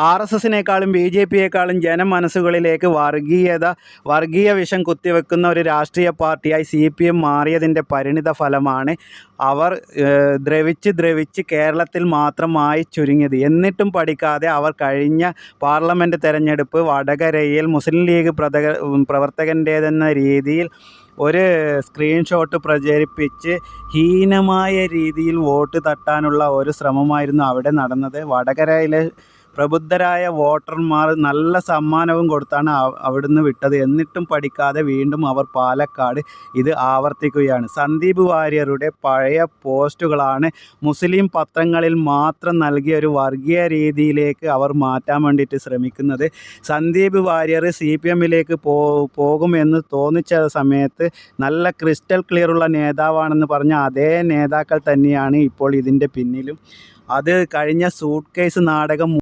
R S എസിനേക്കാളും B J പിയേക്കാളും ജനമനസ്സുകളിലേക്ക് വർഗീയ വിഷം കുത്തിവെക്കുന്ന ഒരു രാഷ്ട്രീയ പാർട്ടിയായി സി പി എം മാറിയതിൻ്റെ പരിണിത ഫലമാണ് അവർ ദ്രവിച്ച് കേരളത്തിൽ മാത്രമായി ചുരുങ്ങിയത്. എന്നിട്ടും പഠിക്കാതെ അവർ കഴിഞ്ഞ പാർലമെൻറ്റ് തെരഞ്ഞെടുപ്പ് വടകരയിൽ മുസ്ലിം ലീഗ് പ്രവർത്തകൻ്റേതെന്ന രീതിയിൽ ഒരു സ്ക്രീൻഷോട്ട് പ്രചരിപ്പിച്ച് ഹീനമായ രീതിയിൽ വോട്ട് തട്ടാനുള്ള ഒരു ശ്രമമായിരുന്നു അവിടെ നടന്നത്. വടകരയിലെ പ്രബുദ്ധരായ വോട്ടർമാർ നല്ല സമ്മാനവും കൊടുത്താണ് അവിടുന്ന് വിട്ടത്. എന്നിട്ടും പഠിക്കാതെ വീണ്ടും അവർ പാലക്കാട് ഇത് ആവർത്തിക്കുകയാണ്. സന്ദീപ് വാര്യരുടെ പഴയ പോസ്റ്റുകളാണ് മുസ്ലിം പത്രങ്ങളിൽ മാത്രം നൽകിയ ഒരു വർഗീയ രീതിയിലേക്ക് അവർ മാറ്റാൻ വേണ്ടിയിട്ട് ശ്രമിക്കുന്നത്. സന്ദീപ് വാര്യർ സി പി എമ്മിലേക്ക് പോകുമെന്ന് തോന്നിച്ച സമയത്ത് നല്ല ക്രിസ്റ്റൽ ക്ലിയറുള്ള നേതാവാണെന്ന് പറഞ്ഞ അതേ നേതാക്കൾ തന്നെയാണ് ഇപ്പോൾ ഇതിൻ്റെ പിന്നിലും. അത് കഴിഞ്ഞ സൂട്ട് കേസ് നാടകം